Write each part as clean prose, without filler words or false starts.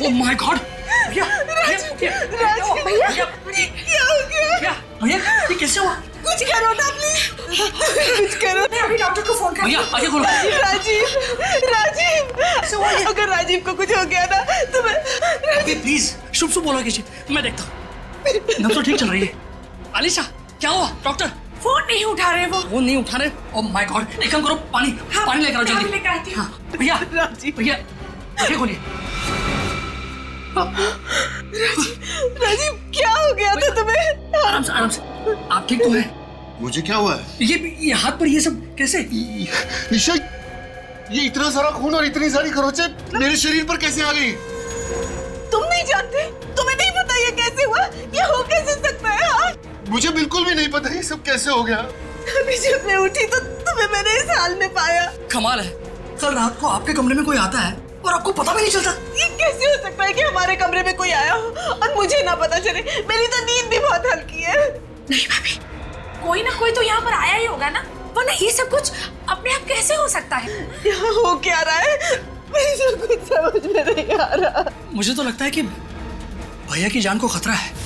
Oh my God! भैया भैया क्या हो गया? भैया ये कैसे हुआ? कुछ करो ना प्लीज, कुछ करो। मैं अभी डॉक्टर को फोन कर। भैया आगे खोलो। राजीव, अगर राजीव को कुछ हो गया ना तो मैं। अभी प्लीज शुभ शुभ बोलो किसी, मैं देखता हूँ। नब्ज तो ठीक चल रही है। आलिशा क्या हुआ? डॉक्टर फोन नहीं उठा रहे वो नहीं उठा रहे। Oh my God! एक काम करो, पानी पानी लेकर आओ जल्दी। लेकर आती हूँ। हाँ भैया राजीव भैया आगे खोलिए। राजीव क्या हो गया था तुम्हें? आराम से आप ठीक तो हैं? मुझे क्या हुआ है? ये हाथ पर ये सब कैसे? निशा, ये इतना सारा खून और इतनी सारी खरोंचे मेरे शरीर पर कैसे आ गई? तुम नहीं जानते? तुम्हें नहीं पता ये कैसे हुआ? ये हो कैसे सकता है? हाँ? मुझे बिल्कुल भी नहीं पता ये सब कैसे हो गया। अभी जब मैं उठी तो तुम्हें मैंने इस हाल में पाया। कमाल है, कल रात को आपके कमरे में कोई आता है और आपको पता भी नहीं चलता। ये कैसे हो सकता है कि हमारे कमरे में कोई आया हो और मुझे ना पता चले? मेरी तो नींद भी बहुत हल्की है। नहीं भाभी, कोई ना कोई तो यहाँ पर आया ही होगा ना, वरना ये सब कुछ अपने आप कैसे हो सकता है? यहाँ हो क्या रहा है? मेरी तो कुछ समझ में नहीं आ रहा। मुझे तो लगता है कि भैया की जान को खतरा है।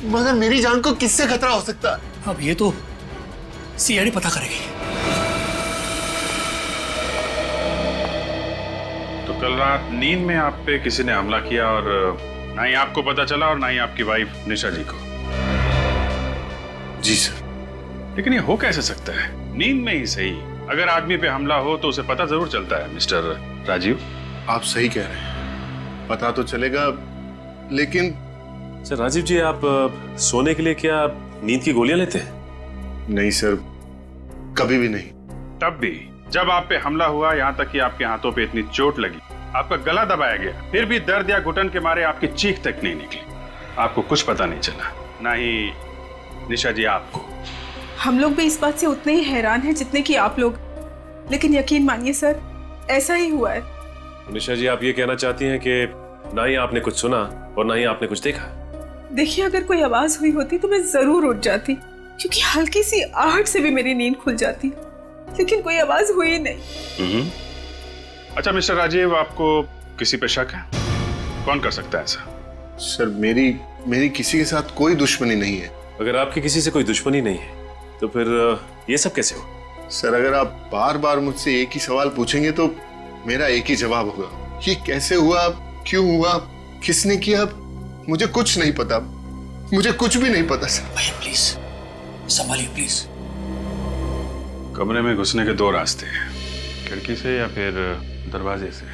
मगर मेरी जान को किससे खतरा हो सकता है? अब ये तो सीआईडी पता करेगी। तो कल रात नींद में आप पे किसी ने हमला किया और ना ही आपको पता चला और ना ही आपकी वाइफ निशा जी को। जी सर। लेकिन ये हो कैसे सकता है? नींद में ही सही, अगर आदमी पे हमला हो तो उसे पता जरूर चलता है। मिस्टर राजीव, आप सही कह रहे हैं, पता तो चलेगा, लेकिन सर राजीव जी, आप सोने के लिए क्या नींद की गोलियां लेते हैं? नहीं सर, कभी भी नहीं। तब भी जब आप पे हमला हुआ, यहाँ तक कि आपके हाथों पे इतनी चोट लगी, आपका गला दबाया गया, फिर भी दर्द या घुटन के मारे आपकी चीख तक नहीं निकली, आपको कुछ पता नहीं चला, ना ही निशा जी आपको। हम लोग भी इस बात से उतने ही हैरान हैं जितने कि आप लोग, लेकिन यकीन मानिए सर, ऐसा ही हुआ है। निशा जी, आप ये कहना चाहती हैं कि ना ही आपने कुछ सुना और ना ही आपने कुछ देखा? देखिए, अगर कोई आवाज हुई होती तो मैं जरूर उठ जाती, क्योंकि हल्की सी आहट से भी मेरी नींद खुल जाती, लेकिन कोई आवाज हुई नहीं। अच्छा मिस्टर राजीव, आपको किसी पे शक है? कौन कर सकता है ऐसा? सर मेरी किसी के साथ कोई दुश्मनी नहीं है। अगर आपकी किसी से कोई दुश्मनी नहीं है तो फिर ये सब कैसे हो? सर, अगर आप बार बार मुझसे एक ही सवाल पूछेंगे तो मेरा एक ही जवाब होगा। ये कैसे हुआ, क्यों हुआ, किसने किया, मुझे कुछ नहीं पता, मुझे कुछ भी नहीं पता सर। भैया प्लीज संभालिए प्लीज। कमरे में घुसने के दो रास्ते हैं, खिड़की से या फिर दरवाजे से।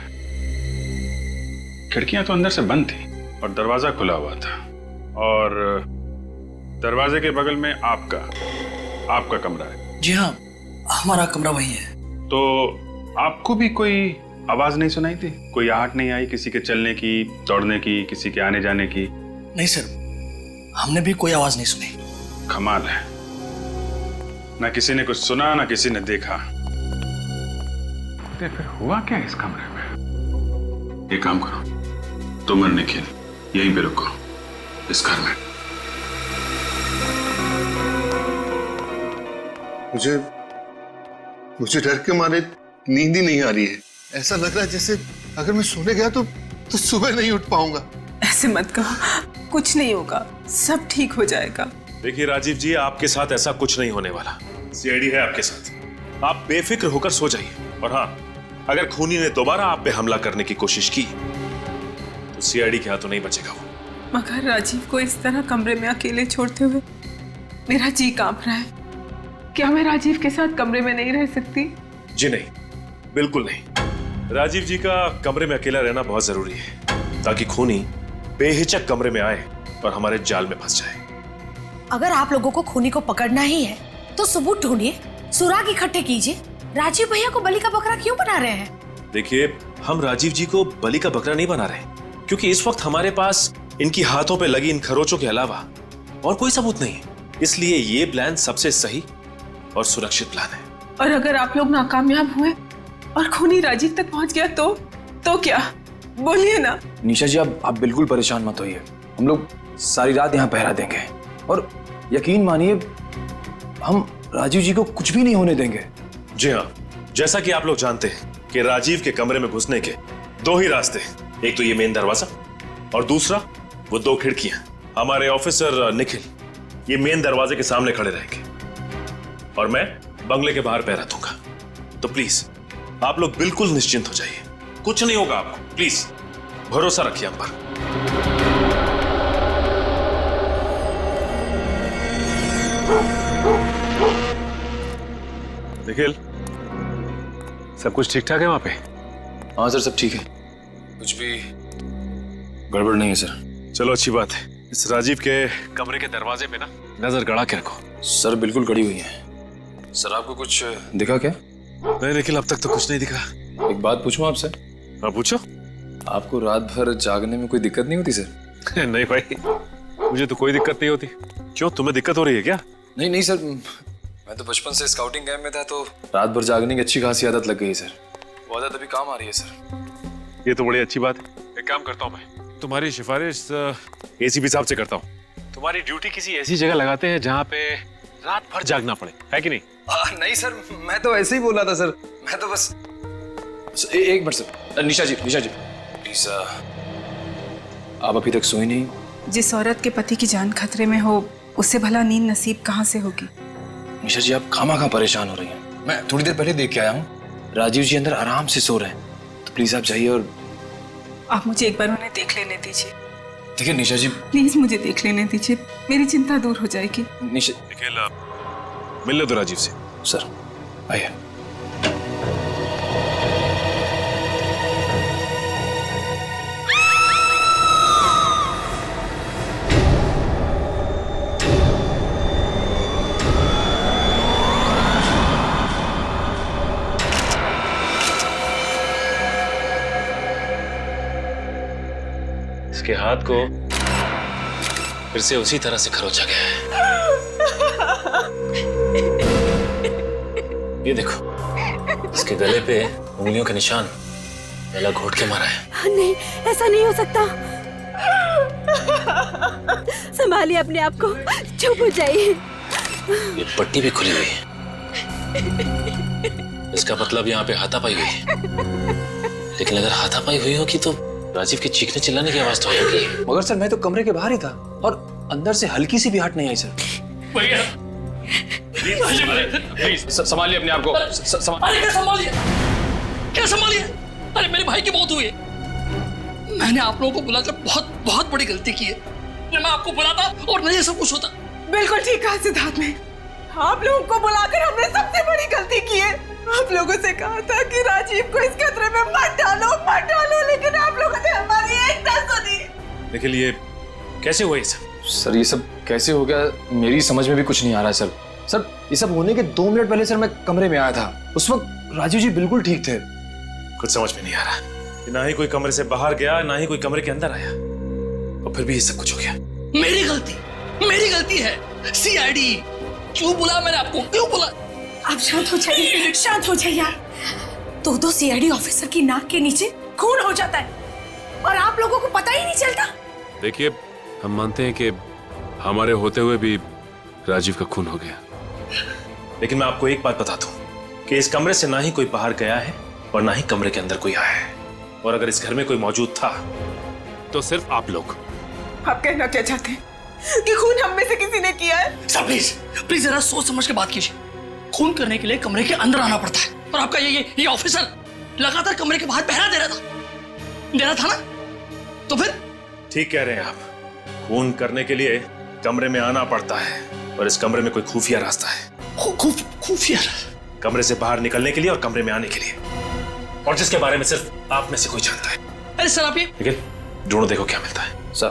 खिड़कियां तो अंदर से बंद थी और दरवाजा खुला हुआ था, और दरवाजे के बगल में आपका कमरा है। जी हाँ, हमारा कमरा वही है। तो आपको भी कोई आवाज नहीं सुनाई थी? कोई आहट नहीं आई किसी के चलने की, दौड़ने की, किसी के आने जाने की? नहीं सर, हमने भी कोई आवाज नहीं सुनी। कमाल है, ना किसी ने कुछ सुना ना किसी ने देखा। तो फिर हुआ क्या इस कमरे में? एक काम करो, तुम और निखिल यहीं पे रुको, इस घर में। मुझे डर के मारे नींद ही नहीं आ रही है। ऐसा लग रहा है जैसे अगर मैं सोने गया तो सुबह नहीं उठ पाऊंगा। ऐसे मत कहो, कुछ नहीं होगा, सब ठीक हो जाएगा। देखिए राजीव जी, आपके साथ ऐसा कुछ नहीं होने वाला। सीआईडी है आपके साथ, आप बेफिक्र होकर सो जाइए। और हाँ, अगर खूनी ने दोबारा आप पे हमला करने की कोशिश की तो सीआईडी के हाथों नहीं बचेगा वो। मगर राजीव को इस तरह कमरे में अकेले छोड़ते हुए मेरा जी कांप रहा है। क्या मैं राजीव के साथ कमरे में नहीं रह सकती? जी नहीं, बिल्कुल नहीं। राजीव जी का कमरे में अकेला रहना बहुत जरूरी है, ताकि खूनी बेहिचक कमरे में आए और हमारे जाल में फंस जाए। अगर आप लोगों को खूनी को पकड़ना ही है तो सबूत ढूंढिए, सुराग इकट्ठे कीजिए। राजीव भैया को बलि का बकरा क्यों बना रहे हैं? देखिए, हम राजीव जी को बलि का बकरा नहीं बना रहे, क्योंकि इस वक्त हमारे पास इनकी हाथों पे लगी इन खरोचों के अलावा और कोई सबूत नहीं है। इसलिए ये प्लान सबसे सही और सुरक्षित प्लान है। और अगर आप लोग नाकामयाब हुए और खूनी राजीव तक पहुंच गया तो क्या? बोलिए ना। निशा जी, आप बिल्कुल परेशान मत होइए, हम लोग सारी रात यहाँ पहरा देंगे और यकीन मानिए हम राजीव जी को कुछ भी नहीं होने देंगे। जी हाँ, जैसा कि आप लोग जानते हैं कि राजीव के कमरे में घुसने के दो ही रास्ते, एक तो ये मेन दरवाजा और दूसरा वो दो खिड़कियां। हमारे ऑफिसर निखिल ये मेन दरवाजे के सामने खड़े रहेंगे और मैं बंगले के बाहर पहरा दूंगा। तो प्लीज आप लोग बिल्कुल निश्चिंत हो जाइए, कुछ नहीं होगा आपको। प्लीज भरोसा रखिए आप पर। निखिल, सब कुछ ठीक ठाक है वहां पे? हाँ सर, सब ठीक है, कुछ भी गड़बड़ नहीं है सर। चलो अच्छी बात है। इस राजीव के कमरे के दरवाजे पे ना नजर गड़ा के रखो। सर बिल्कुल गड़ी हुई है। सर आपको कुछ दिखा क्या? नहीं निखिल, अब तक तो कुछ नहीं दिखा। एक बात पूछूं आपसे? हाँ पूछो। आपको रात भर जागने में कोई दिक्कत नहीं होती सर? नहीं भाई, मुझे तो कोई दिक्कत नहीं होती। क्यों, तुम्हें दिक्कत हो रही है क्या? नहीं नहीं सर, मैं तो बचपन से स्काउटिंग कैंप में था तो रात भर जागने की अच्छी खासी आदत लग गई सर। वो आदत अभी काम आ रही है सर। ये तो बड़ी अच्छी बात है। एक काम करता हूँ, मैं तुम्हारी सिफारिश एसीपी साहब से करता हूँ। तुम्हारी ड्यूटी किसी ऐसी जगह लगाते हैं जहाँ पे रात भर जागना पड़े, है कि नहीं? नहीं सर, मैं तो ऐसे ही बोला था सर। मैं तो बस एक minute sir. Nisha ji please, आप अभी तक सोई नहीं? जिस औरत के पति की जान खतरे में हो उससे भला नींद नसीब कहाँ से होगी? निशा जी आप खामा परेशान हो रही हैं। मैं थोड़ी देर पहले देख के आया हूँ, राजीव जी अंदर आराम से सो रहे हैं। तो प्लीज आप जाइए और आप मुझे एक बार उन्हें देख लेने दीजिए। ठीक है निशा जी? प्लीज मुझे देख लेने दीजिए, मेरी चिंता दूर हो जाएगी। निशा, निखिल मिल लो तो राजीव से। सर आइए। इसके हाथ को फिर से उसी तरह से खरोचा गया है। ये देखो, इसके गले पे उंगलियों के निशान, गला घोट के मारा है। नहीं, ऐसा नहीं हो सकता। संभालिए अपने आप को, चुप हो जाइए। ये पट्टी भी खुली हुई है, इसका मतलब यहाँ पे हाथापाई हुई है। लेकिन अगर हाथापाई हुई होगी तो राजीव के चीखने चिल्लाने की आवाज तो आएगी। मगर सर मैं तो कमरे के बाहर ही था और अंदर से हल्की सी भी हट नहीं आई सर। भैया संभालिए अपने आप को। अरे क्या संभालिए? अरे मेरे भाई की मौत हुई है। मैंने आप लोगों को बुलाकर बहुत बड़ी गलती की है। मैं आपको बुलाता और नहीं सब कुछ होता। बिल्कुल ठीक कहा सिद्धार्थ ने। आप लोगों को बुलाकर हमने सबसे बड़ी गलती की है। आप लोगों से कहा था कि राजीव को इस खतरे में मत डालो, लेकिन आप लोगों ने हमारी एक ना सुनी। निखिल ये कैसे हुआ ये सब? सर ये सब कैसे हो गया मेरी समझ में भी कुछ नहीं आ रहा है सर। सर ये सब होने के 2 मिनट पहले सर मैं कमरे में आया था, उस वक्त राजीव जी बिल्कुल ठीक थे। कुछ समझ में नहीं आ रहा। ना ही कोई कमरे से बाहर गया, ना ही कोई कमरे के अंदर आया, और फिर भी ये सब कुछ हो गया। मेरी गलती है। सीआईडी क्यों बुला मैंने आपको? क्यों बुला? आप शांत हो जाइए यार। 2 सीआईडी ऑफिसर की नाक के नीचे खून हो जाता है और आप लोगों को पता ही नहीं चलता। देखिए, हम मानते हैं कि हमारे होते हुए भी राजीव का खून हो गया, लेकिन मैं आपको एक बात बता दूं कि इस कमरे से ना ही कोई बाहर गया है और ना ही कमरे के अंदर कोई आया है। और अगर इस घर में कोई मौजूद था तो सिर्फ आप लोग। आप कहना क्या चाहते हैं कि खून हम में से किसी ने किया है? सर प्लीज जरा सोच समझ के बात कीजिए। खून करने के लिए कमरे के अंदर आना पड़ता है और आपका ये ऑफिसर लगातार कमरे के बाहर पहरा दे रहा था ना? तो फिर ठीक कह रहे हैं आप। खून करने के लिए कमरे में आना पड़ता है और इस कमरे में कोई खुफिया रास्ता है। खुफिया? कमरे से बाहर निकलने के लिए और कमरे में आने के लिए, और जिसके बारे में सिर्फ आप में से कोई जानता है। अरे सर आप ये लेकिन ढूंढो, देखो क्या मिलता है। सर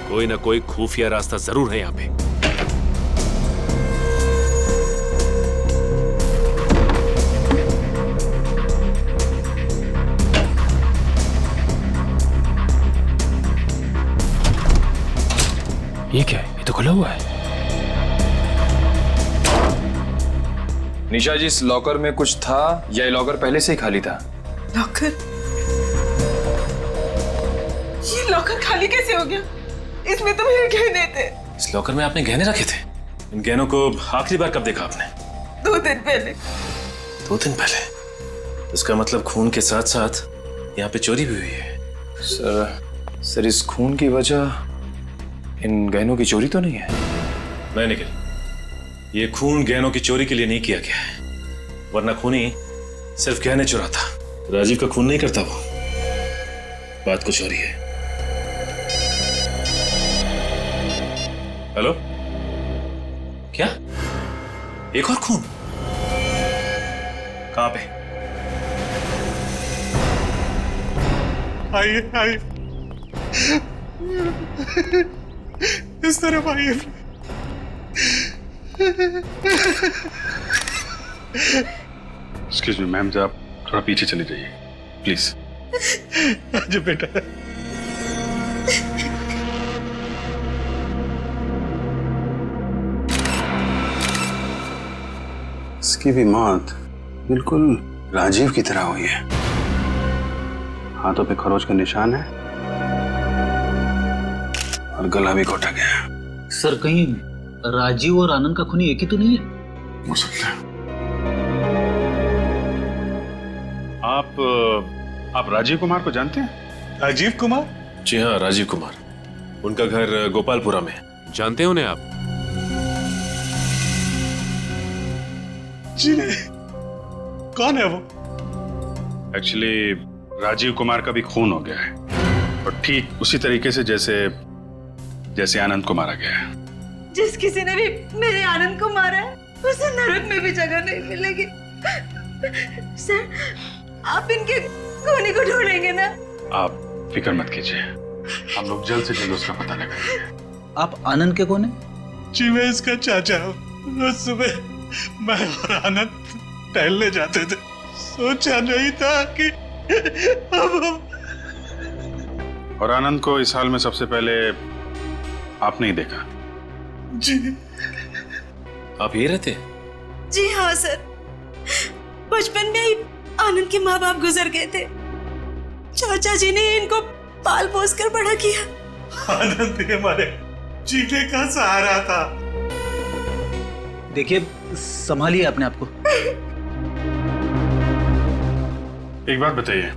कोई ना कोई खुफिया रास्ता जरूर है यहाँ पे। ये क्या है? ये तो खुला हुआ है। निशा जी इस लॉकर में कुछ था या ये लॉकर पहले से ही खाली था? लॉकर? ये लॉकर खाली कैसे हो गया? इसमें तो मेरे गहने थे। इस लॉकर में आपने गहने रखे थे? इन गहनों को आखिरी बार कब देखा आपने? 2 दिन पहले। 2 दिन पहले? इसका मतलब खून के साथ साथ यहाँ पे चोरी भी हुई है। सर इस खून की वजह इन गहनों की चोरी तो नहीं है? नहीं निखिल, ये खून गहनों की चोरी के लिए नहीं किया गया है, वरना खूनी सिर्फ गहने चुराता, राजीव का खून नहीं करता वो। बात कुछ और ही है। हेलो, क्या एक और खून? कहां पे? आइए आइए, इस तरफ आइए। एक्सक्यूज मी मैम, आप थोड़ा पीछे चली जाइए प्लीज। जी बेटा। इसकी भी मौत बिल्कुल राजीव की तरह हुई है। हाथों पे खरोच का निशान है और गला भी घोटा गया है। सर कहीं राजीव और आनंद का खूनी एक ही तो नहीं है? हो सकता है। आप राजीव कुमार को जानते हैं? राजीव कुमार? जी हाँ, राजीव कुमार। उनका घर गोपालपुरा में। जानते हैं उन्हें आप? जी नहीं। कौन है वो? एक्चुअली राजीव कुमार का भी खून हो गया है, और ठीक उसी तरीके से जैसे आनंद को मारा गया है। जिस किसी ने भी मेरे आनंद को मारा है उसे नरक में भी जगह नहीं मिलेगी। सर, आप इनके खूनी को ढूंढेंगे ना? आप फिक्र मत कीजिए, हम लोग जल्द से जल्द उसका पता लगाएंगे। आप आनंद के कौन है? जी मैं इसका चाचा हूँ। रोज सुबह मैं और आनंद टहलने जाते थे, सोचा नहीं था कि अब हम। और आनंद को इस हाल में सबसे पहले आपने ही देखा? जी। आप ये रहते? जी हाँ सर, बचपन में ही आनंद के माँ बाप गुजर गए थे। चाचा जी ने इनको पाल पोस कर बड़ा किया। आनंद ही हमारे जीने का सहारा था। देखिए, संभालिए अपने आप को। एक बात बताइए,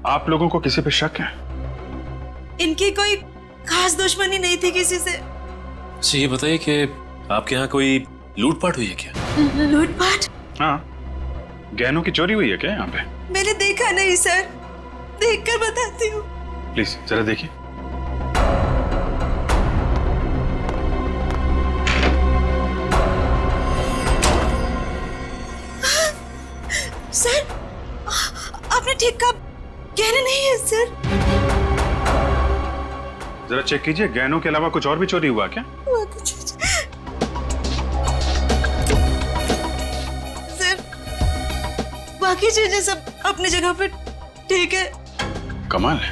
आप लोगों को किसी पे शक है? इनकी कोई खास दुश्मनी नहीं थी किसी से। अच्छा ये बताइए कि आपके यहाँ कोई लूटपाट हुई है क्या? लूटपाट? हाँ, गहनों की चोरी हुई है क्या यहाँ पे? मैंने देखा नहीं सर, देखकर बताती हूँ। प्लीज जरा देखिए। सर, आपने ठीक कहा, गहने नहीं है सर। जरा चेक कीजिए, गहनों के अलावा कुछ और भी चोरी हुआ क्या? सर, बाकी चीजें सब अपनी जगह पे ठीक है। कमाल है,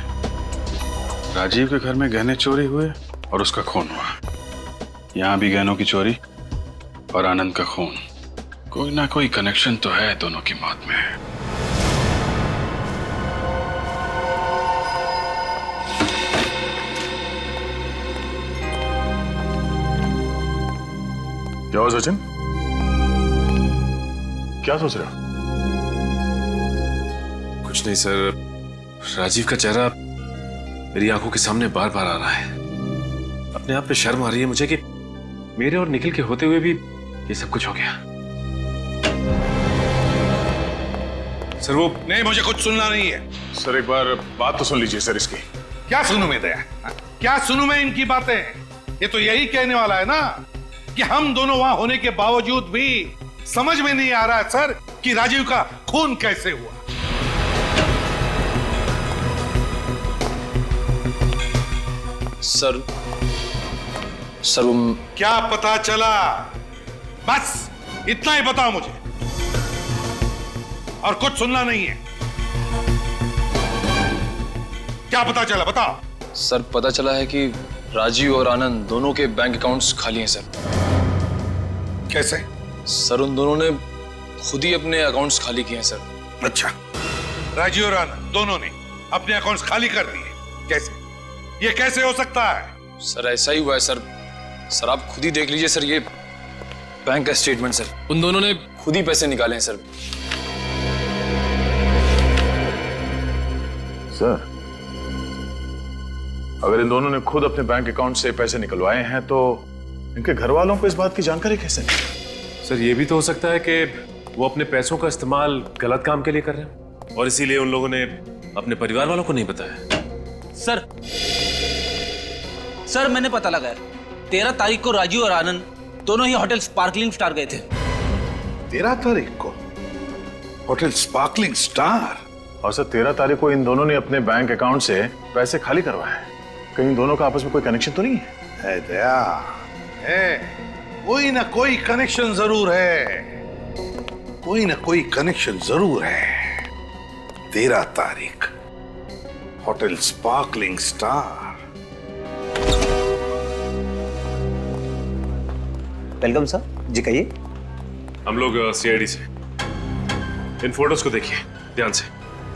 राजीव के घर में गहने चोरी हुए और उसका खून हुआ। यहाँ भी गहनों की चोरी और आनंद का खून। कोई ना कोई कनेक्शन तो है दोनों की मौत में। क्या हुआ सचिन? क्या सोच रहे हो? कुछ नहीं सर, राजीव का चेहरा मेरी आंखों के सामने बार बार आ रहा है। अपने आप पे शर्म आ रही है मुझे कि मेरे और निखिल के होते हुए भी ये सब कुछ हो गया। सर वो नहीं, मुझे कुछ सुनना नहीं है। सर एक बार बात तो सुन लीजिए सर इसकी। क्या सुनूं मैं दया? क्या सुनूं मैं इनकी बातें? ये तो यही कहने वाला है ना कि हम दोनों वहां होने के बावजूद भी समझ में नहीं आ रहा है सर कि राजीव का खून कैसे हुआ। सर क्या पता चला? बस इतना ही बताओ मुझे, और कुछ सुनना नहीं है। क्या पता चला, बताओ। सर पता चला है कि राजीव और आनंद दोनों के बैंक अकाउंट्स खाली हैं सर। कैसे? सर उन दोनों ने खुद ही अपने अकाउंट्स खाली किए हैं सर। अच्छा, राजीव और आनंद दोनों ने अपने अकाउंट्स खाली कर दिए? कैसे? ये कैसे हो सकता है? सर ऐसा ही हुआ है सर। सर आप खुद ही देख लीजिए सर, ये बैंक का स्टेटमेंट सर। उन दोनों ने खुद ही पैसे निकाले हैं सर। सर, अगर इन दोनों ने खुद अपने बैंक अकाउंट से पैसे निकलवाए हैं तो इनके घर वालों को इस बात की जानकारी कैसे मिली? सर, ये भी तो हो सकता है कि वो अपने पैसों का इस्तेमाल गलत काम के लिए कर रहे हैं और इसीलिए उन लोगों ने अपने परिवार वालों को नहीं बताया। सर मैंने पता लगाया, 13 तारीख को राजू और आनंद दोनों ही होटल स्पार्कलिंग स्टार गए थे। 13 तारीख को होटल स्पार्कलिंग स्टार? और सर 13 तारीख को इन दोनों ने अपने बैंक अकाउंट से पैसे खाली करवाए हैं। कहीं इन दोनों का आपस में कोई कनेक्शन तो नहीं है? दया है, कोई ना कोई कनेक्शन जरूर है, कोई ना कोई कनेक्शन जरूर है। 13 तारीख hotel sparkling star. Welcome sir, जी कहिए। हम लोग सीआईडी से। इन फोटोज को देखिए ध्यान से।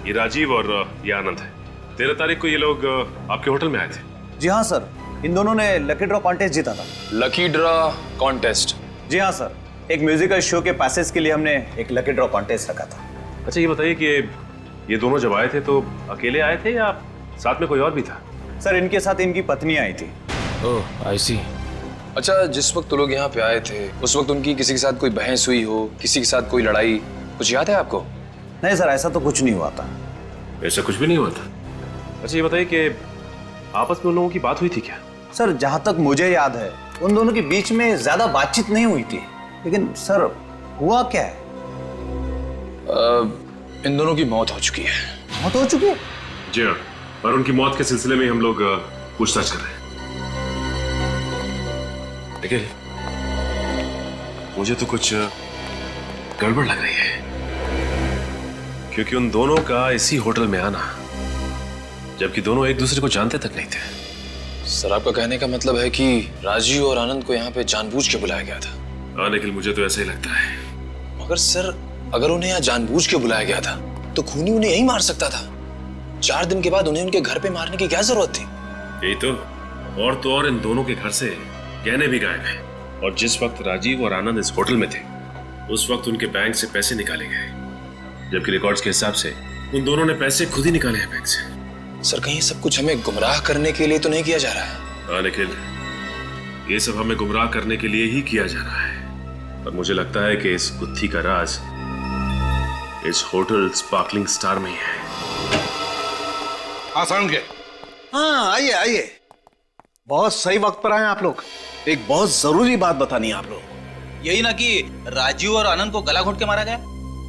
ये राजीव और ये आनंद है। 13 तारीख को ये लोग आपके होटल में आए थे। जी हाँ सर, इन दोनों ने लकी ड्रॉ कॉन्टेस्ट जीता था। Lucky draw contest? जी हाँ सर, एक म्यूजिकल शो के पैसेज के लिए हमने एक लकी ड्रॉ कॉन्टेस्ट रखा था। अच्छा ये बताइए कि ये दोनों जब आए थे तो अकेले आए थे या साथ में कोई और भी था? सर इनके साथ इनकी पत्नी आई थी। ओह आई सी। अच्छा, जिस वक्त तो लोग यहाँ पे आए थे उस वक्त उनकी किसी के साथ कोई बहस हुई हो, किसी के साथ कोई लड़ाई, कुछ याद है आपको? नहीं सर, ऐसा तो कुछ नहीं हुआ था। ऐसा कुछ भी नहीं हुआ था? अच्छा ये बताइए कि आपस में उन लोगों की बात हुई थी क्या? सर जहां तक मुझे याद है उन दोनों के बीच में ज्यादा बातचीत नहीं हुई थी, लेकिन सर हुआ क्या है? इन दोनों की मौत हो चुकी है। मौत हो चुकी है? जी हाँ, और उनकी मौत के सिलसिले में हम लोग पूछताछ कर रहे हैं। लेकिन मुझे तो कुछ गड़बड़ लग रही है, क्योंकि उन दोनों का इसी होटल में आना, जबकि दोनों एक दूसरे को जानते तक नहीं थे। सर आपका कहने का मतलब है कि राजीव और आनंद को यहाँ पे जानबूझ के बुलाया गया था? हाँ, लेकिन मुझे तो ऐसा ही लगता है। मगर सर अगर उन्हें यहाँ जानबूझ के बुलाया गया था तो खूनी उन्हें यही मार सकता था। 4 दिन के बाद उन्हें उनके घर पे मारने की क्या जरूरत थी? यही तो और इन दोनों के घर से गहने भी गायब हैं। और जिस वक्त राजीव और आनंद इस होटल में थे उस वक्त उनके बैंक से पैसे निकाले गए, जबकि रिकॉर्ड्स के हिसाब से उन दोनों ने पैसे खुद ही निकाले हैं बैंक से। सर कहीं सब कुछ हमें गुमराह करने के लिए तो नहीं किया जा रहा है? हाँ, लेकिन ये सब हमें गुमराह करने के लिए ही किया जा रहा है। और मुझे लगता है कि इस गुत्थी का राज इस होटल स्पार्कलिंग स्टार में ही है। आसान के। हाँ आइए आइए, बहुत सही वक्त पर आए आप लोग। एक बहुत जरूरी बात बतानी है आप लोग। यही ना कि राजीव और आनंद को गला घोट के मारा गया?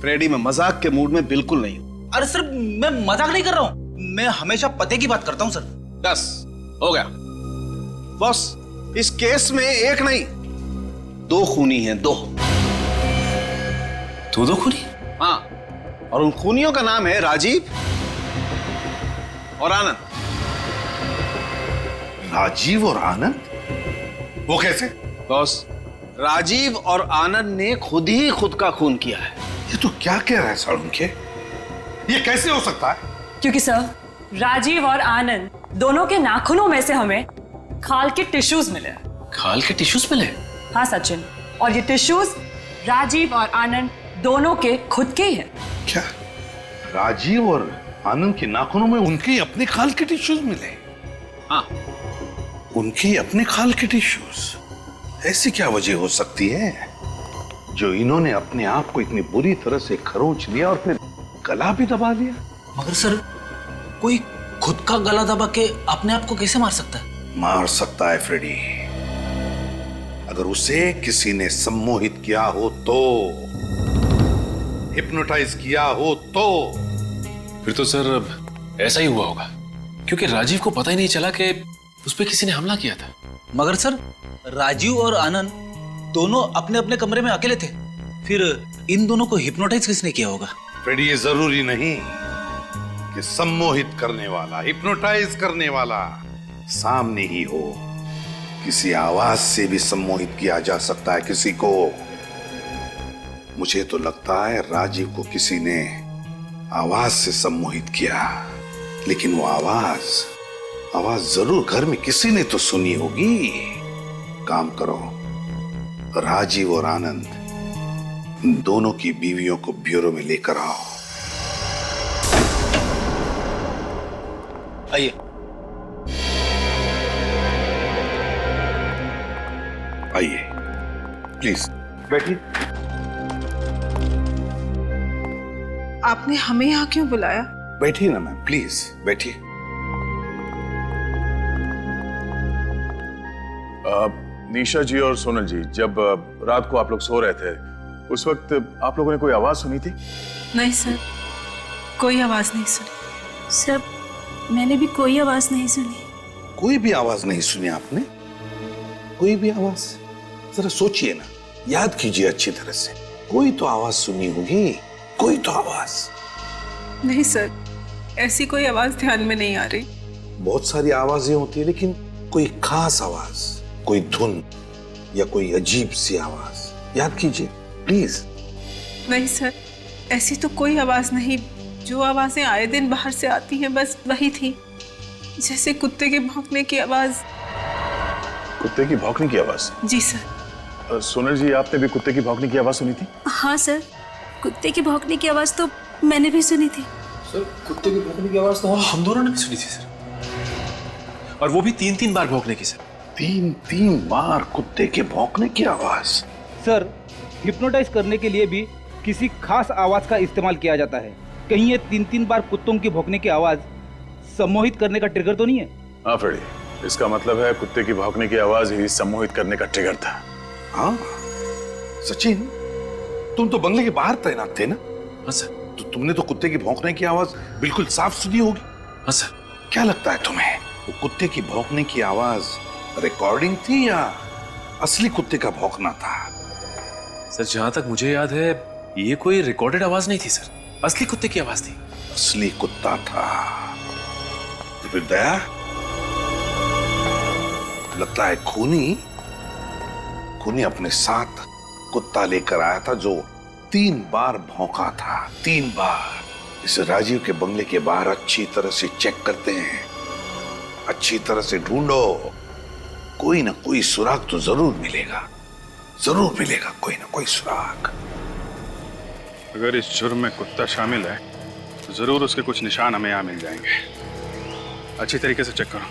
फ्रेडी, मैं मजाक के मूड में बिल्कुल नहीं हूँ। अरे सर मैं मजाक नहीं कर रहा हूँ, मैं हमेशा पते की बात करता हूँ सर। बस हो गया बॉस, इस केस में एक नहीं 2 खूनी हैं। 2 खूनी? हाँ, और उन खूनियों का नाम है राजीव और आनंद। राजीव और आनंद? वो कैसे? बॉस, राजीव और आनंद ने खुद ही खुद का खून किया है। ये तो क्या कह रहा है सारुण के? ये कैसे हो सकता है? क्योंकि सर राजीव और आनंद दोनों के नाखूनों में से हमें खाल के टिश्यूज मिले। खाल के टिश्यूज मिले? हाँ सचिन, और ये टिश्यूज राजीव और आनंद दोनों के खुद के ही हैं। क्या राजीव और आनंद के नाखूनों में उनके अपने खाल के टिश्यूज मिले? हाँ, उनके अपने खाल के टिश्यूज? ऐसी क्या वजह हो सकती है जो इन्होंने अपने आप को इतनी बुरी तरह से खरोंच लिया और फिर गला भी दबा लिया? मगर सर कोई खुद का गला दबा के अपने आप को कैसे मार सकता है? मार सकता है फ्रेडी, अगर उसे किसी ने सम्मोहित किया हो तो, हिप्नोटाइज किया हो तो। फिर तो सर ऐसा ही हुआ होगा, क्योंकि राजीव को पता ही नहीं चला कि उस पर किसी ने हमला किया था। मगर सर राजीव और आनंद दोनों अपने अपने कमरे में अकेले थे, फिर इन दोनों को हिप्नोटाइज किसने किया होगा? फ्रेडी, ये जरूरी नहीं कि सम्मोहित करने वाला, हिप्नोटाइज करने वाला सामने ही हो। किसी आवाज से भी सम्मोहित किया जा सकता है किसी को। मुझे तो लगता है राजीव को किसी ने आवाज से सम्मोहित किया, लेकिन वो आवाज जरूर घर में किसी ने तो सुनी होगी। काम करो, राजीव और आनंद दोनों की बीवियों को ब्यूरो में लेकर आओ। आइए। आइए प्लीज बैठिए। आपने हमें यहाँ क्यों बुलाया? बैठिए ना मैम, प्लीज बैठिए। निशा जी और सोनल जी, जब रात को आप लोग सो रहे थे उस वक्त आप लोगों ने कोई आवाज सुनी थी? नहीं सर, कोई आवाज नहीं सुनी। सर, मैंने भी कोई आवाज नहीं सुनी। कोई भी आवाज नहीं सुनी आपने? कोई भी आवाज? जरा सोचिए ना, याद कीजिए अच्छी तरह से। कोई तो आवाज सुनी होगी, कोई तो आवाज। नहीं सर, ऐसी कोई आवाज ध्यान में नहीं आ रही। बहुत सारी आवाजें होती है, लेकिन कोई खास आवाज, कोई धुन या कोई अजीब सी आवाज याद कीजिए प्लीज। नहीं सर, ऐसी तो कोई आवाज नहीं। जो आवाजें आए दिन बाहर से आती हैं बस वही थी, जैसे कुत्ते के भौंकने की आवाज। कुत्ते की भौंकने की आवाज? जी सर। सोनल जी, आपने भी कुत्ते की भौंकने की आवाज सुनी थी? हाँ सर, कुत्ते की भौंकने की आवाज तो मैंने भी सुनी थी। सर, कुत्ते की भौंकने की आवाज तो हम दोनों ने भी सुनी थी सर, और वो भी 3-3 बार भौंकने की सर। 3-3 बार कुत्ते के भौंकने की आवाज? सर, हिप्नोटाइज करने के लिए भी किसी खास आवाज का इस्तेमाल किया जाता है। कहीं ये 3-3 बार कुत्तों की भौंकने की आवाज सम्मोहित करने का ट्रिगर तो नहीं है? हाँ फ्रेडी, इसका मतलब है कुत्ते की भौंकने की आवाज ही सम्मोहित करने का ट्रिगर था। हाँ सचिन, तुम तो बंगले के बाहर तैनात थे ना? हाँ सर। तो तुमने तो कुत्ते की भौंकने की आवाज बिल्कुल साफ सुनी होगी। हाँ सर। क्या लगता है तुम्हें, वो कुत्ते की भौंकने की आवाज रिकॉर्डिंग थी या असली कुत्ते का भौंकना था? सर, जहां तक मुझे याद है ये कोई रिकॉर्डेड आवाज नहीं थी सर, असली कुत्ते की आवाज थी। असली कुत्ता था? तो फिर दया, लगता है खूनी अपने साथ कुत्ता लेकर आया था जो 3 बार भौंका था। 3 बार। इसे राजीव के बंगले के बाहर अच्छी तरह से चेक करते हैं, अच्छी तरह से ढूंढो, कोई ना कोई सुराग तो जरूर मिलेगा, जरूर मिलेगा कोई ना कोई सुराग। अगर इस जुर्म में कुत्ता शामिल है तो जरूर उसके कुछ निशान हमें यहाँ मिल जाएंगे। अच्छी तरीके से चेक करो।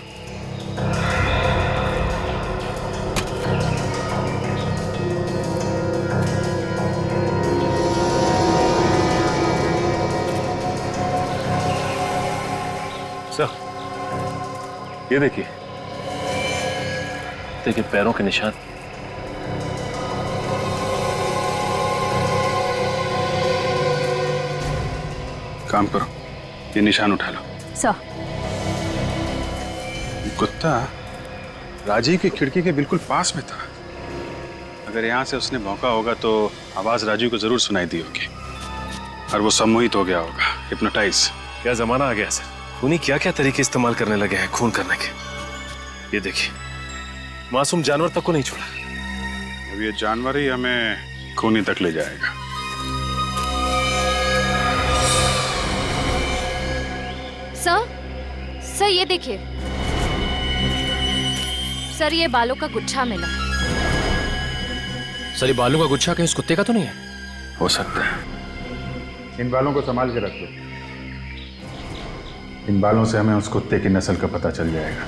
सर, ये देखिए पैरों के निशान। काम करो, ये निशान उठा लो। सर, कुत्ता राजीव की खिड़की के बिल्कुल पास में था। अगर यहाँ से उसने भौंका होगा तो आवाज राजीव को जरूर सुनाई दी होगी और वो सम्मोहित हो गया होगा, हिप्नोटाइज। क्या जमाना आ गया सर, खूनी क्या क्या तरीके इस्तेमाल करने लगे हैं खून करने के। ये देखिए, मासूम जानवर तक को नहीं छोड़ा। अब ये जानवर ही हमें खूनी तक ले जाएगा। सर, ये देखिए सर, ये बालों का गुच्छा मिला। सर, ये बालों का गुच्छा कहीं उस कुत्ते का तो नहीं है? हो सकता है। इन बालों को संभाल के रख लो। इन बालों से हमें उस कुत्ते की नस्ल का पता चल जाएगा।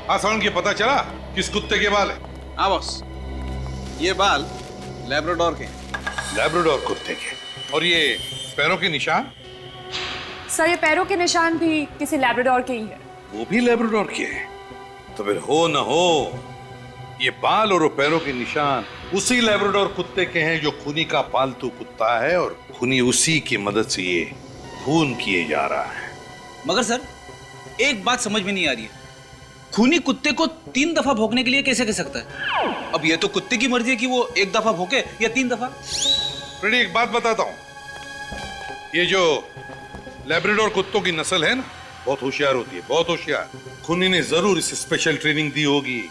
हाँ साउंड के पता चला किस कुत्ते के बाल है? हाँ बॉस, ये बाल लैब्राडोर के। लैब्राडोर कुत्ते के। और ये पैरों के निशान? सर, ये पैरों के निशान भी किसी लैब्राडोर के ही है। वो भी लैब्राडोर के हैं? तो फिर हो न हो ये बाल और पैरों के निशान उसी लैब्राडोर कुत्ते के हैं जो खूनी का पालतू कुत्ता है, और खूनी उसी की मदद से ये खून किए जा रहा है। मगर सर, एक बात समझ में नहीं आ रही है, खूनी कुत्ते को 3 दफा भौंकने के लिए कैसे कह सकता है? अब ये तो कुत्ते की मर्जी है कि वो 1 दफा भौंके या 3 दफा। फ्रेडी, एक बात बताता हूं, ये जो लैब्राडोर कुत्तों की नस्ल है ना, बहुत होशियार होती है, बहुत होशियार। खूनी ने जरूर इसे स्पेशल ट्रेनिंग दी होगी,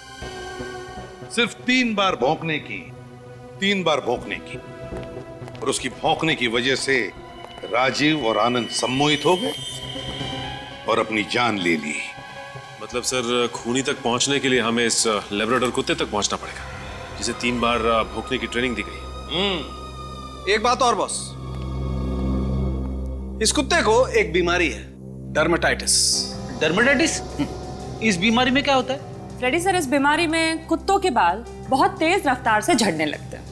सिर्फ 3 बार भौंकने की, 3 बार भौंकने की। और उसकी भौंकने की वजह से राजीव और आनंद सम्मोहित हो गए और अपनी जान ले ली। मतलब सर, खूनी तक पहुंचने के लिए हमें इस लैब्राडोर कुत्ते तक पहुंचना पड़ेगा, जिसे 3 बार भौंकने की ट्रेनिंग दी गई। एक बात और बॉस, इस कुत्ते को एक बीमारी है, डर्मेटाइटिस। डर्मेटाइटिस? इस बीमारी में क्या होता है? फ्रेडी सर, इस बीमारी में कुत्तों के बाल बहुत तेज रफ्तार से झड़ने लगते हैं।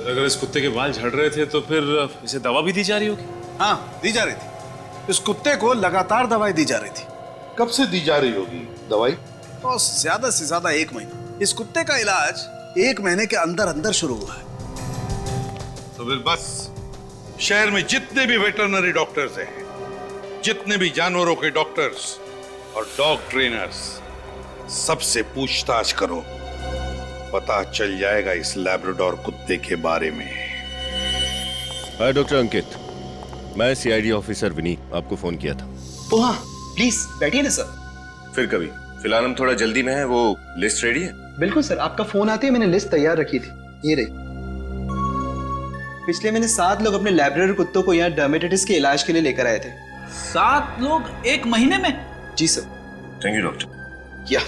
अगर इस कुत्ते के बाल झड़ रहे थे तो फिर इसे दवा भी दी जा रही होगी? हाँ, दी जा रही थी। इस कुत्ते को लगातार दवाई दी जा रही थी। कब से दी जा रही होगी दवाई? तो ज्यादा से ज्यादा 1 महीना। इस कुत्ते का इलाज 1 महीने के अंदर अंदर शुरू हुआ है। तो फिर बस शहर में जितने भी वेटरनरी डॉक्टर्स हैं, जितने भी जानवरों के डॉक्टर्स और डॉग ट्रेनर्स, सबसे पूछताछ करो, पता चल जाएगा इस लैब्राडोर कुत्ते के बारे में। हाय डॉक्टर अंकित, मैं सीआईडी ऑफिसर विनीत, आपको फोन किया था। ओ हाँ, प्लीज बैठिए ना सर। फिर कभी, फिलहाल हम थोड़ा जल्दी में हैं। वो लिस्ट रेडी है? बिल्कुल सर, आपका फोन आते ही मैंने लिस्ट तैयार रखी थी, ये रही। पिछले महीने 7 लोग अपने लैब्राडोर कुत्तों को यहाँ डर्मेटाइटिस के इलाज के लिए लेकर आए थे। 7 लोग 1 महीने में? जी सर। Thank you doctor. क्या?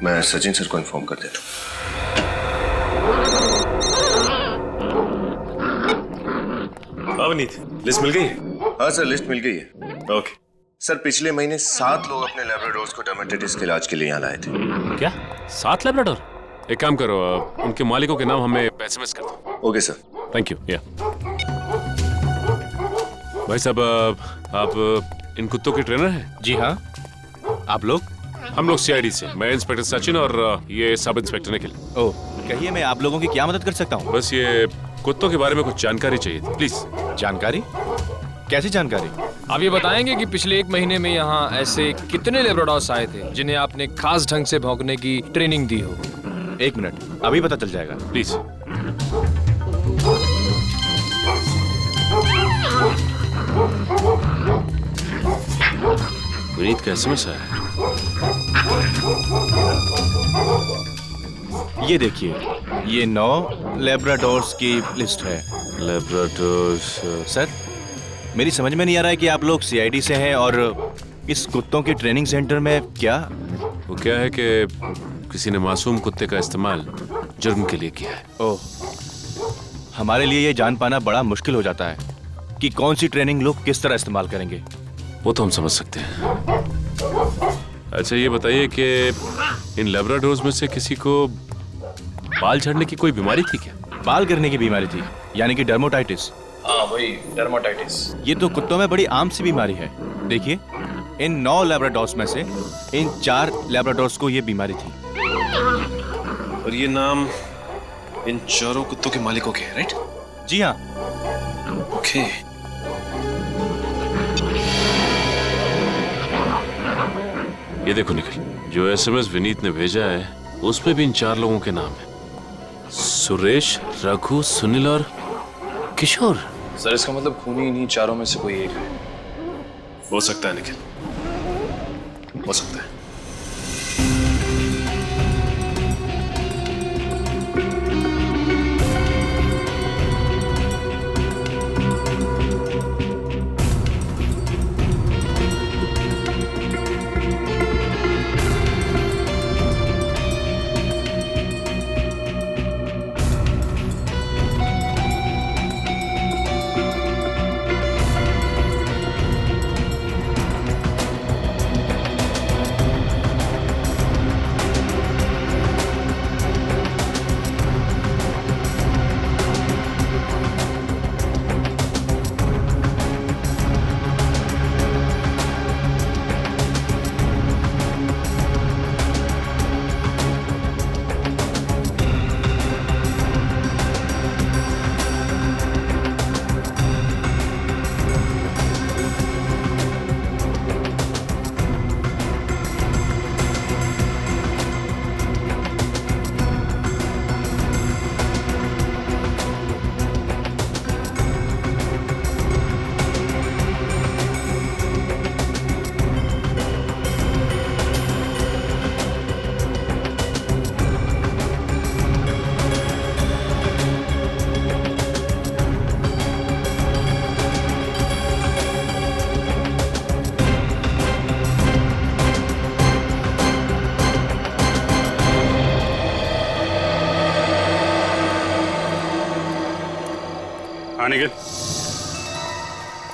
मैं सचिन सर को इन्फॉर्म कर देता हूँ। अवनीत, लिस्ट मिल गई है? हाँ सर, लिस्ट मिल गई है। ओके सर, पिछले महीने 7 लोग अपने लैब्राडोर्स को डर्मेटाइटिस के इलाज के लिए यहाँ लाए थे। क्या 7 लैब्राडोर? एक काम करो, उनके मालिकों के नाम हमें एसएमएस कर दो। Okay sir, thank you. या भाई साहब, आप इन कुत्तों के ट्रेनर हैं? जी हाँ। आप लोग? हम लोग सीआईडी से। मैं इंस्पेक्टर सचिन और ये सब इंस्पेक्टर निखिल। ओह, कहिए मैं आप लोगों की क्या मदद कर सकता हूँ? बस ये कुत्तों के बारे में कुछ जानकारी चाहिए थी, प्लीज। जानकारी? कैसी जानकारी? आप ये बताएंगे कि पिछले 1 महीने में यहाँ ऐसे कितने लैब्राडोर्स आए थे जिन्हें आपने खास ढंग से भौंकने की ट्रेनिंग दी हो? 1 मिनट, अभी पता चल जाएगा, प्लीज। विनीत का एसएमएस है। ये देखिए, ये 9 लैब्राडोर्स की लिस्ट है। लैब्राडोर्स? सर, मेरी समझ में नहीं आ रहा है कि आप लोग सीआईडी से हैं और इस कुत्तों के ट्रेनिंग सेंटर में क्या? वो क्या है कि किसी ने मासूम कुत्ते का इस्तेमाल जुर्म के लिए किया है। ओह, हमारे लिए ये जान पाना बड़ा मुश्किल हो जाता है कि कौन सी ट्रेनिंग लोग किस तरह इस्तेमाल करेंगे। वो तो हम समझ सकते हैं। अच्छा ये बताइए कि इन लैब्राडोर्स में से किसी को बाल झड़ने की कोई बीमारी थी क्या? बाल गिरने की बीमारी थी, यानी कि डर्मेटाइटिस। हाँ, वही डर्मेटाइटिस। ये तो कुत्तों में बड़ी आम सी बीमारी है। देखिए, इन 9 लैब्राडोर्स में से इन 4 लैब्राडोर्स को ये बीमारी थी। और ये नाम इन चारों कुत्तों के मालिकों के हैं, राइट? जी हाँ। ओके। ये देखो निखिल, जो एसएमएस विनीत ने भेजा है उसमें भी इन 4 लोगों के नाम है। सुरेश, रघु, सुनील और किशोर। सर, इसका मतलब खूनी इन्हीं चारों में से कोई एक है। हो सकता है निखिल, हो सकता है।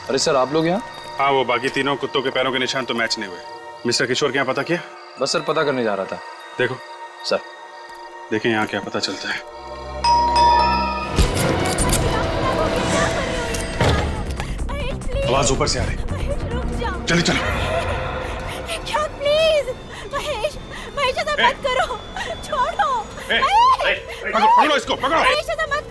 अरे सर आप लोग यहाँ? हाँ, वो बाकी तीनों कुत्तों के पैरों के निशान तो मैच नहीं हुए। मिस्टर किशोर के यहाँ पता किया? बस सर पता करने जा रहा था। देखो सर, देखें यहाँ क्या पता चलता है। आवाज ऊपर से आ रही। चलिए चलो। क्या प्लीज महेश, महेश ऐसा मत करो, छोड़ो। पकड़ो इसको, पकड़ो। महेश ऐसा मत करो।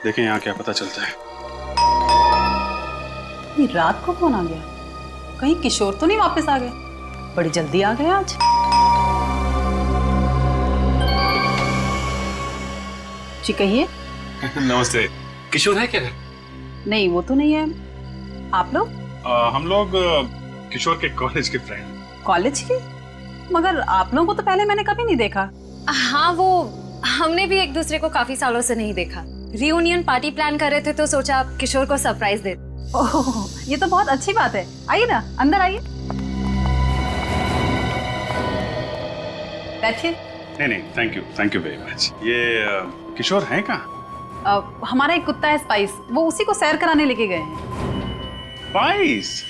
देखें यहाँ क्या पता चलता है। ये रात को कौन आ गया? कहीं किशोर तो नहीं वापस आ गए? बड़ी जल्दी आ गए आज। जी कहिए। नमस्ते। किशोर है क्या? नहीं, वो तो नहीं है। आप लोग? हम लोग किशोर के कॉलेज के फ्रेंड। कॉलेज के? मगर आप लोगों को तो पहले मैंने कभी नहीं देखा। हाँ, वो हमने भी एक दूसरे को काफी सालों से नहीं देखा। रियूनियन पार्टी प्लान कर रहे थे तो सोचा किशोर को सरप्राइज दे। ओह, ये तो बहुत अच्छी बात है। आइए ना, अंदर आइए, बैठिए। नहीं, थैंक यू वेरी मच। ये किशोर हैं कहाँ? हमारा एक कुत्ता है स्पाइस, वो उसी को सैर कराने लेके गए हैं। स्पाइस?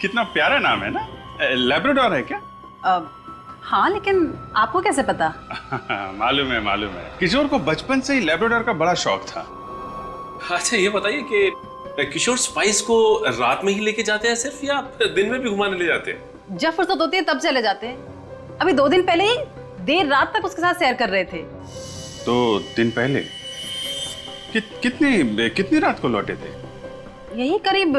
कितना प्यारा नाम है ना। लैब्राडोर है क्या? हाँ, लेकिन आपको कैसे पता? मालूम है। किशोर को बचपन से ही लैब्राडोर का बड़ा शौक था। अच्छा ये बताइए कि किशोर स्पाइस को रात में ही लेके जाते हैं सिर्फ, या दिन में भी घुमाने ले जाते हैं? जब फुर्सत होती है तब चले जाते हैं। अभी 2 दिन पहले ही देर रात तक उसके साथ सैर कर रहे थे। 2 दिन पहले? कितनी रात को लौटे थे? यही करीब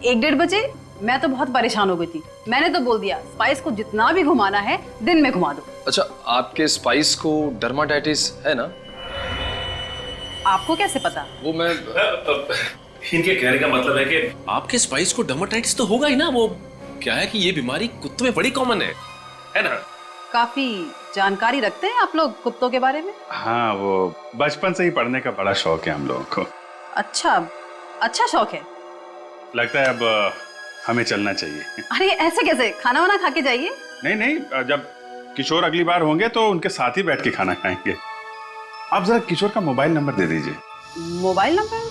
1-1:30 बजे। मैं तो बहुत परेशान हो गई थी। मैंने तो बोल दिया स्पाइस को जितना भी घुमाना है दिन में घुमा दो। अच्छा, आपके स्पाइस को डर्माटाइटिस है ना? आपको कैसे पता? वो मैं इनके कहने का मतलब है कि आपके स्पाइस को डर्माटाइटिस तो होगा ही ना। वो क्या है कि ये बीमारी कुत्तों में बड़ी कॉमन है ना? काफी जानकारी रखते हैं आप लोग कुत्तों के बारे में। हाँ, वो बचपन से ही पढ़ने का बड़ा शौक है हम लोगों को। अच्छा शौक है। लगता है अब हमें चलना चाहिए। अरे ऐसे कैसे? खाना वाना खा के जाइए। नहीं, जब किशोर अगली बार होंगे तो उनके साथ ही बैठ के खाना खाएंगे। आप जरा किशोर का मोबाइल नंबर दे दीजिए। Mobile number?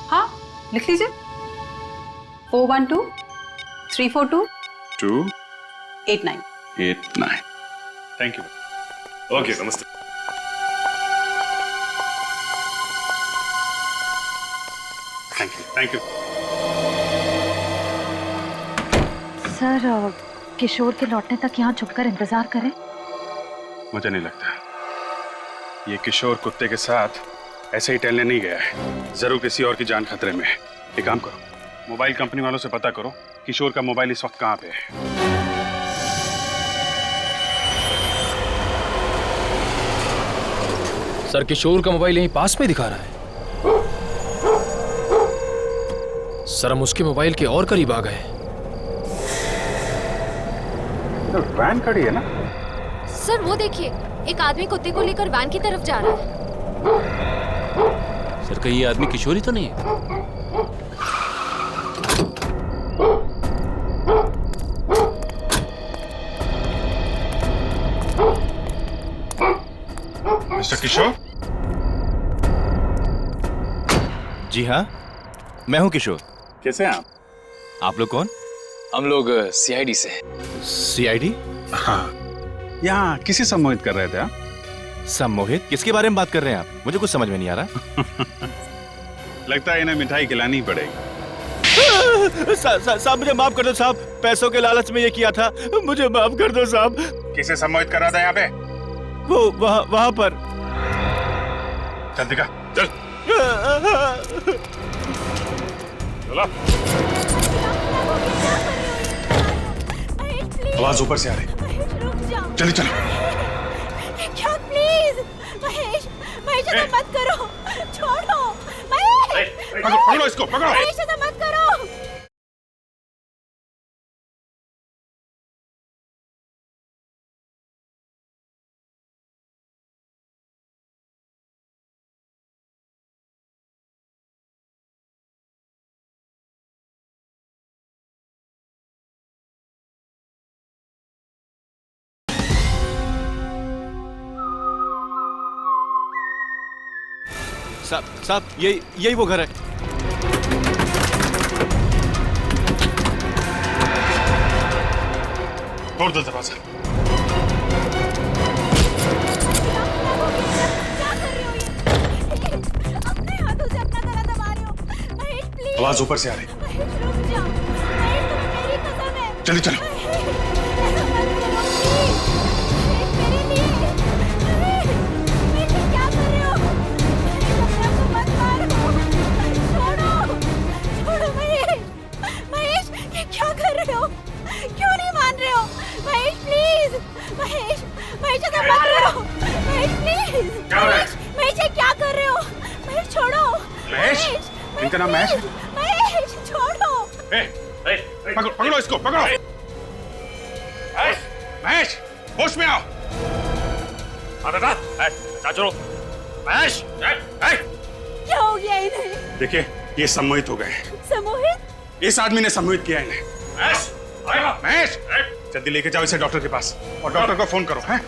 हाँ, लिख लीजिए। 412-342-289। Thank you. ओके, नमस्ते। Thank you. सर, किशोर के लौटने तक यहाँ छुपकर इंतजार करें? मुझे नहीं लगता ये किशोर कुत्ते के साथ ऐसे ही टहलने नहीं गया है। जरूर किसी और की जान खतरे में है। एक काम करो, मोबाइल कंपनी वालों से पता करो किशोर का मोबाइल इस वक्त कहाँ पे है। सर, किशोर का मोबाइल यहीं पास में दिखा रहा है। सर, हम उसके मोबाइल के और करीब आ गए। वैन खड़ी है ना? सर वो देखिए, एक आदमी कुत्ते को लेकर वैन की तरफ जा रहा है। सर, कहीं ये आदमी किशोर ही तो नहीं है? मिस्टर किशोर? जी हाँ, मैं हूँ किशोर। कैसे हैं आप? आप लोग कौन? हम लोग सीआईडी से। सीआईडी? हाँ, यहाँ किसी सम्मोहित कर रहे थे आप? सम्मोहित? किसके बारे में बात कर रहे हैं आप? मुझे कुछ समझ में नहीं आ रहा। लगता है इन्हें मिठाई खिलानी ही पड़ेगी। साहब मुझे माफ कर दो साहब, पैसों के लालच में ये किया था, मुझे माफ कर दो साहब। किसे सम्मोहित कर रहा था यहाँ पे? वो वहाँ पर। चल दिखा, चल। चलो। आवाज ऊपर से आ रही। चलिए चलो। क्या प्लीज महेश, ऐसा मत करो, छोड़ो। महेश, पकड़ो इसको, पकड़ो। महेश ऐसा मत करो। साहब यही वो घर है। तोड़ दो दरवाजा। आवाज ऊपर से आ रही। चलो चलो। इनका नाम महेश है? महेश छोड़ो। पकड़ो इसको, पकड़ो। महेश, होश में आओ। छोड़ो। महेश, क्या हो गया इन्हें? देखिए, ये सम्मोहित हो गए। सम्मोहित? इस आदमी ने सम्मोहित किया इन्हें। महेश, जल्दी लेके जाओ इसे डॉक्टर के पास और डॉक्टर को फोन करो। हैं?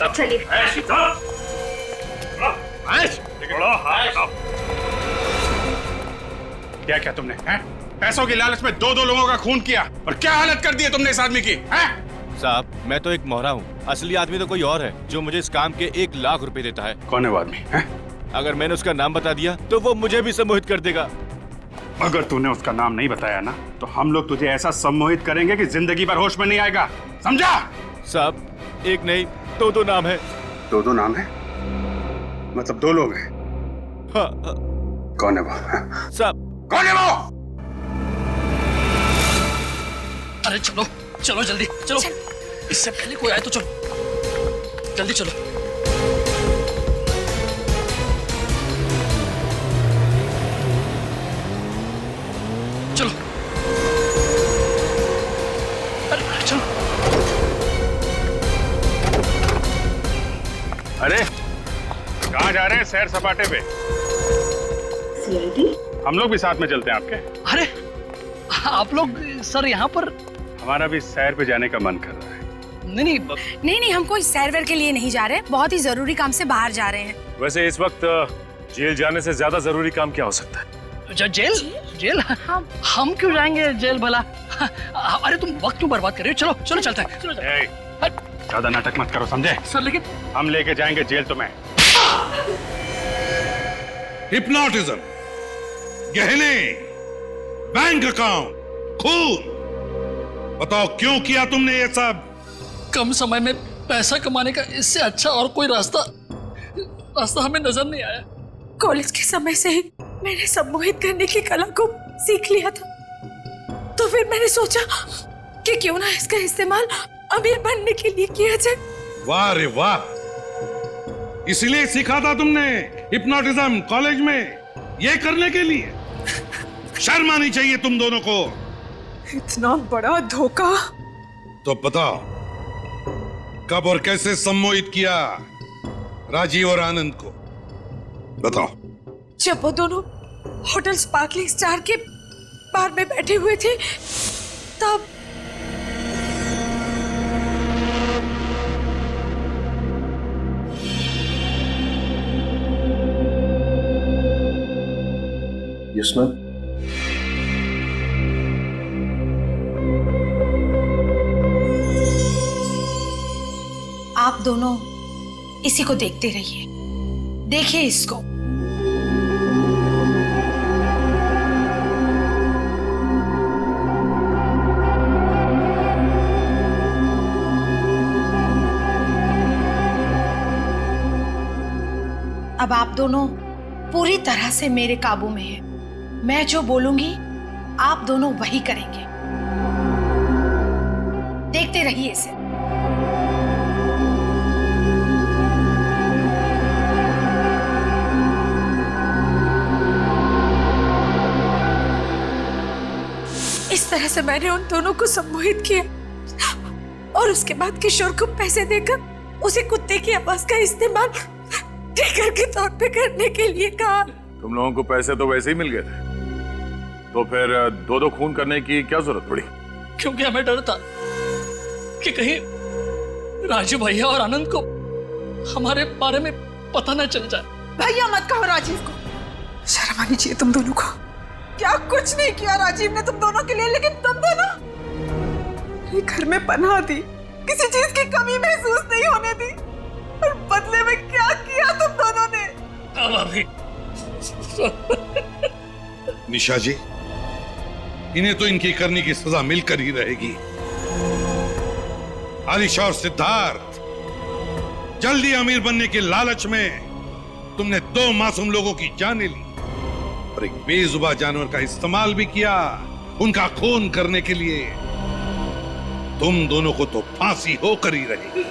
चलिए। क्या क्या तुमने हैं? पैसों की लालच में दो लोगों का खून किया और क्या हालत कर दी है तुमने इस आदमी की? हैं? साहब, मैं तो एक मोहरा हूँ, असली आदमी तो कोई और है जो मुझे इस काम के 1 लाख रुपए देता है। कौन है वो आदमी? हैं? अगर मैंने उसका नाम बता दिया तो वो मुझे भी सम्मोहित कर देगा। अगर तूने उसका नाम नहीं बताया ना तो हम लोग तुझे ऐसा सम्मोहित करेंगे कि जिंदगी भर होश में नहीं आएगा, समझा? साहब, एक नहीं दो नाम है। दो नाम है? मतलब 2 लोग हैं? हाँ। कौन है वो? साहब, कौन है वो? अरे चलो चलो जल्दी चलो, इससे पहले कोई आए तो चलो जल्दी चलो। चलो अरे चलो। अरे कहाँ जा रहे हैं? सैर सपाटे पे। हम लोग भी साथ में चलते हैं आपके। अरे आप लोग सर यहाँ पर? हमारा भी सैर पे जाने का मन कर रहा है। नहीं, हम कोई सैर वैर के लिए नहीं जा रहे, बहुत ही जरूरी काम से बाहर जा रहे हैं। वैसे इस वक्त जेल जाने से ज्यादा जरूरी काम क्या हो सकता है? जेल? हम क्यों जाएंगे जेल भला? अरे तुम वक्त क्यों बर्बाद कर रहे हो? चलो चलो चलते हैं। चलो ज्यादा नाटक मत करो, समझे? सर लेकिन हम लेके जाएंगे जेल तुम्हें। हिप्नोटिज्म, गहने, बैंक अकाउंट, खून, बताओ क्यों किया तुमने ये सब? कम समय में पैसा कमाने का इससे अच्छा और कोई रास्ता हमें नजर नहीं आया। कॉलेज के समय से ही मैंने सम्मोहित करने की कला को सीख लिया था, तो फिर मैंने सोचा कि क्यों ना इसका इस्तेमाल अमीर बनने के लिए किया जाए। वाह रे वाह, इसलिए सीखा था तुमने हिप्नोटिज्म कॉलेज में, ये करने के लिए? शर्म आनी चाहिए तुम दोनों को। इतना बड़ा धोखा। तो बताओ कब और कैसे सम्मोहित किया राजीव और आनंद को? बताओ। जब वो दोनों होटल स्पार्कलिंग स्टार के बार में बैठे हुए थे तब। Yes ma'am. आप दोनों इसी को देखते रहिए, देखिए इसको। अब आप दोनों पूरी तरह से मेरे काबू में हैं। मैं जो बोलूंगी आप दोनों वही करेंगे, देखते रहिए इसे। इस तरह से मैंने उन दोनों को सम्मोहित किया और उसके बाद किशोर को पैसे देकर उसे कुत्ते की आवाज का इस्तेमाल ट्रिगर के तौर पे करने के लिए कहा। तुम लोगों को पैसे तो वैसे ही मिल गए थे, तो फिर 2 खून करने की क्या जरूरत पड़ी? क्योंकि हमें डर था कि कहीं राजू भैया और आनंद को हमारे बारे में पता न चल जाए। भैया मत कहो राजीव को, शर्म आनी चाहिए तुम दोनों को। क्या कुछ नहीं किया राजीव ने तुम दोनों के लिए, लेकिन तुम दोनों मेरे घर में पनाह दी, किसी चीज की कमी महसूस नहीं होने दी, और बदले में क्या किया तुम दोनों ने। निशा जी, इन्हें तो इनकी करने की सजा मिलकर ही रहेगी। आलिशा और सिद्धार्थ, जल्दी अमीर बनने के लालच में तुमने 2 मासूम लोगों की जानें ली और एक बेजुबान जानवर का इस्तेमाल भी किया उनका खून करने के लिए। तुम दोनों को तो फांसी होकर ही रहेगी।